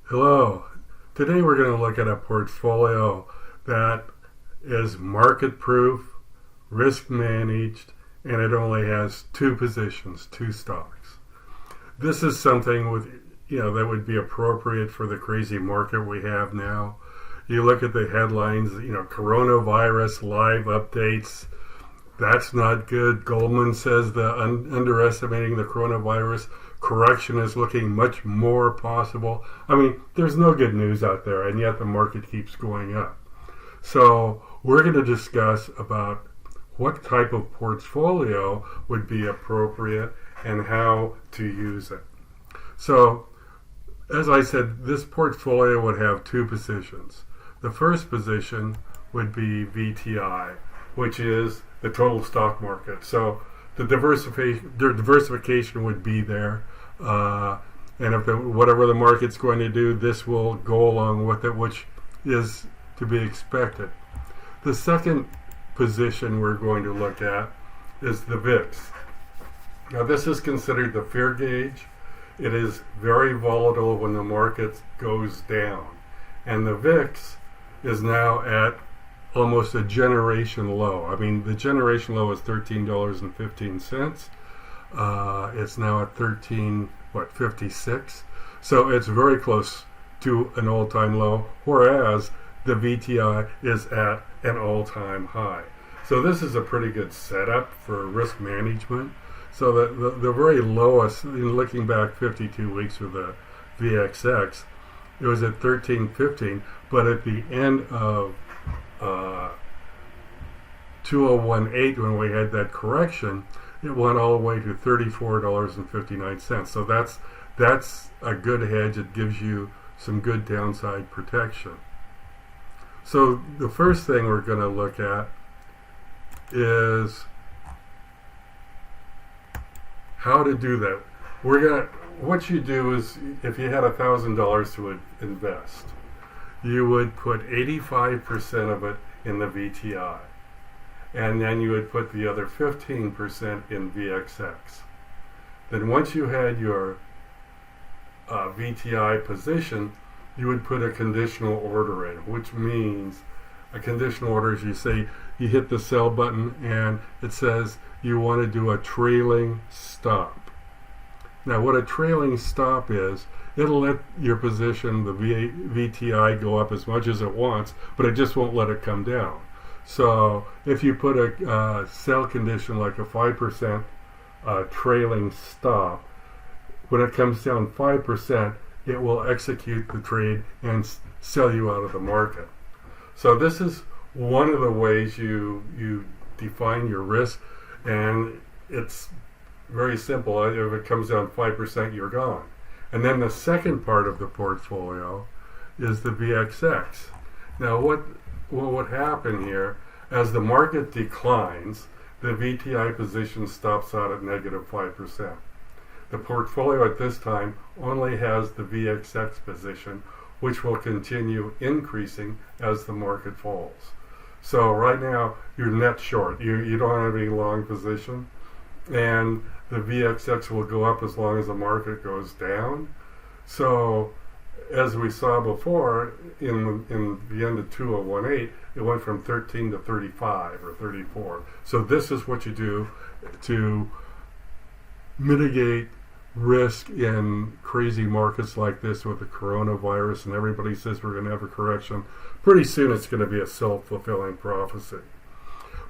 Hello. Today we're going to look at a portfolio that is market proof, risk managed, and it only has two positions, two stocks. This is something that would be appropriate for the crazy market we have now. You look at the headlines, coronavirus live updates. That's not good. Goldman says the underestimating the coronavirus correction is looking much more possible. I mean, there's no good news out there, and yet the market keeps going up. So we're going to discuss about what type of portfolio would be appropriate and how to use it. So, as I said, this portfolio would have two positions. The first position would be VTI, which is the total stock market. So the diversification would be there, and if whatever the market's going to do, this will go along with it, which is to be expected. The second position we're going to look at is the VIX. Now this is considered the fear gauge. It is very volatile when the market goes down, and the VIX is now at almost a generation low. I mean, the generation low is $13.15. It's now at 13.56. So it's very close to an all-time low, whereas the VTI is at an all-time high. So this is a pretty good setup for risk management. So the very lowest, in looking back 52 weeks with the VXX, it was at 13.15, but at the end of 2018, when we had that correction, it went all the way to $34.59. So that's a good hedge. It gives you some good downside protection. So the first thing we're going to look at is how to do that. What you do is, if you had $1,000 to invest, you would put 85% of it in the VTI, and then you would put the other 15% in VXX. Then once you had your VTI position, you would put a conditional order in, which means a conditional order is, you say, you hit the sell button and it says you want to do a trailing stop. Now what a trailing stop is, it'll let your position, the VTI, go up as much as it wants, but it just won't let it come down. So if you put a sell condition like a 5% trailing stop, when it comes down 5%, it will execute the trade and sell you out of the market. So this is one of the ways you define your risk, and it's very simple. If it comes down 5%, you're gone. And then the second part of the portfolio is the VXX. Now what would happen here, as the market declines, the VTI position stops out at negative 5%. The portfolio at this time only has the VXX position, which will continue increasing as the market falls. So right now you're net short. You don't have any long position, and the VXX will go up as long as the market goes down. So as we saw before, in the end of 2018, it went from 13 to 35 or 34. So this is what you do to mitigate risk in crazy markets like this with the coronavirus, and everybody says we're going to have a correction. Pretty soon it's going to be a self-fulfilling prophecy.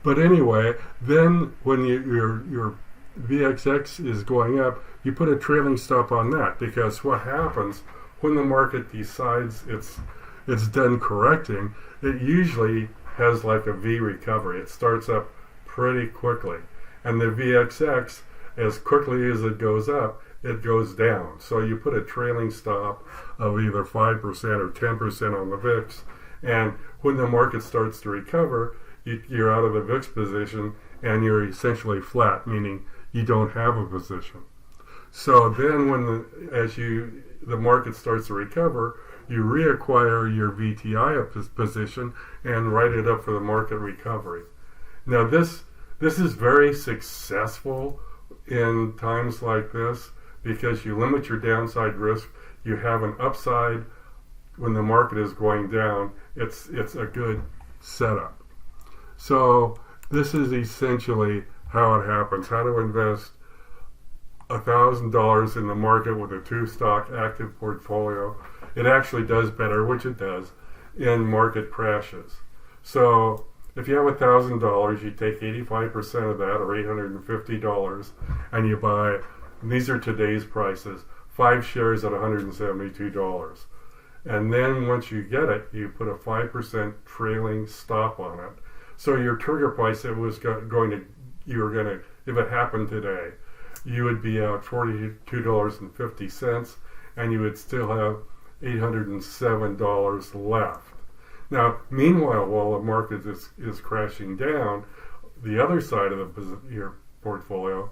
But anyway, then when your VXX is going up, you put a trailing stop on that, because what happens when the market decides it's done correcting, it usually has like a V recovery. It starts up pretty quickly, and the VXX, as quickly as it goes up, it goes down. So you put a trailing stop of either 5% or 10% on the VIX, and when the market starts to recover, you're out of the VIX position and you're essentially flat, meaning you don't have a position. So then when the market starts to recover, you reacquire your VTI position and write it up for the market recovery. Now this is very successful in times like this, because you limit your downside risk, you have an upside when the market is going down, it's a good setup. So this is essentially how it happens. How to invest $1,000 in the market with a 2-stock active portfolio. It actually does better, which it does, in market crashes. So if you have $1,000, you take 85% of that, or $850, and you buy, and these are today's prices, 5 shares at $172. And then once you get it, you put a 5% trailing stop on it. So your trigger price, it was going to, you were going to, if it happened today, you would be out $42.50, and you would still have $807 left. Now, meanwhile, while the market is crashing down, the other side of your portfolio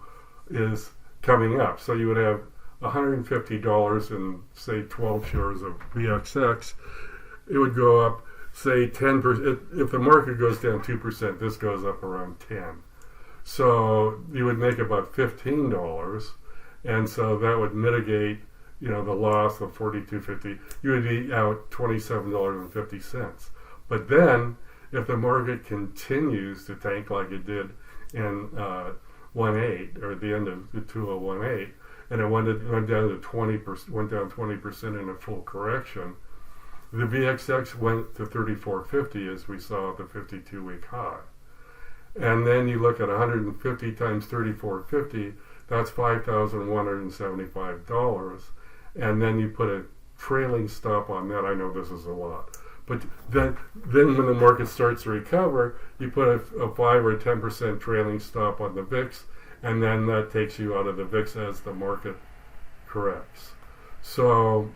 is coming up. So you would have $150 in, say, 12 shares of VXX. It would go up, say, 10%. If the market goes down 2%, this goes up around 10. So you would make about $15, and so that would mitigate, the loss of $42.50. You would be out $27.50. But then, if the market continues to tank like it did in 18, or the end of the 2018, and it went down to 20%, went down 20% in a full correction, the VXX went to 34.50 as we saw at the 52-week high. And then you look at 150 times 34.50, that's $5,175. And then you put a trailing stop on that. I know this is a lot. But then when the market starts to recover, you put a 5 or 10% trailing stop on the VIX, and then that takes you out of the VIX as the market corrects. So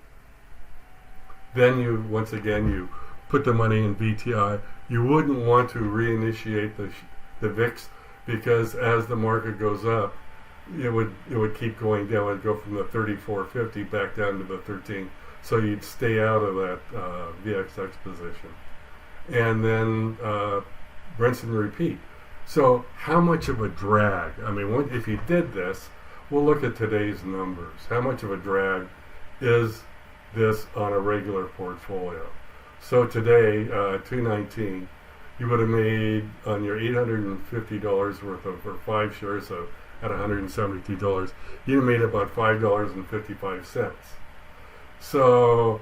then you, once again, you put the money in VTI. You wouldn't want to reinitiate the VIX, because as the market goes up, it would keep going down. It would go from the 34.50 back down to the 13. So you'd stay out of that VXX position, and then rinse and repeat. So how much of a drag? I mean, if you did this, we'll look at today's numbers. How much of a drag is this on a regular portfolio? So today, 219, you would have made on your $850 worth of, or 5 shares of, at $172, you made about $5.55. So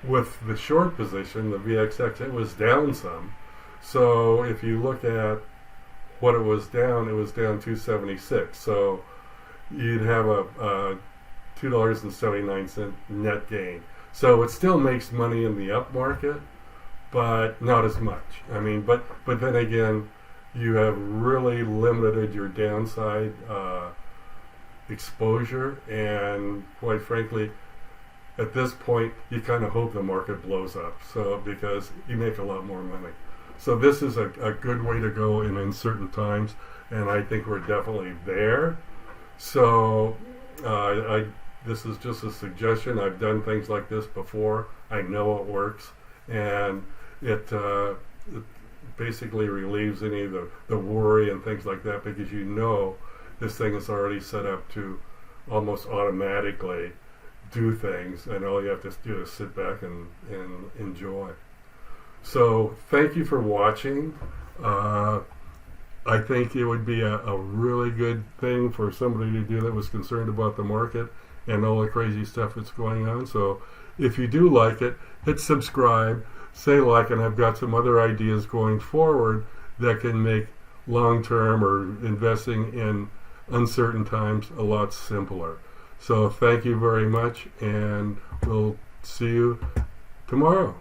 with the short position, the VXX, it was down some. So if you look at what it was down 276. So you'd have a $2.79 net gain. So it still makes money in the up market, but not as much. I mean, but then again, you have really limited your downside exposure, and quite frankly, at this point, you kind of hope the market blows up, so because you make a lot more money. So this is a good way to go in uncertain times, and I think we're definitely there. So this is just a suggestion. I've done things like this before. I know it works, and it basically relieves any of the worry and things like that, because this thing is already set up to almost automatically do things, and all you have to do is sit back and enjoy. So thank you for watching. I think it would be a really good thing for somebody to do that was concerned about the market and all the crazy stuff that's going on. So if you do like it, hit subscribe, say like, and I've got some other ideas going forward that can make long-term or investing in uncertain times a lot simpler. So thank you very much, and we'll see you tomorrow.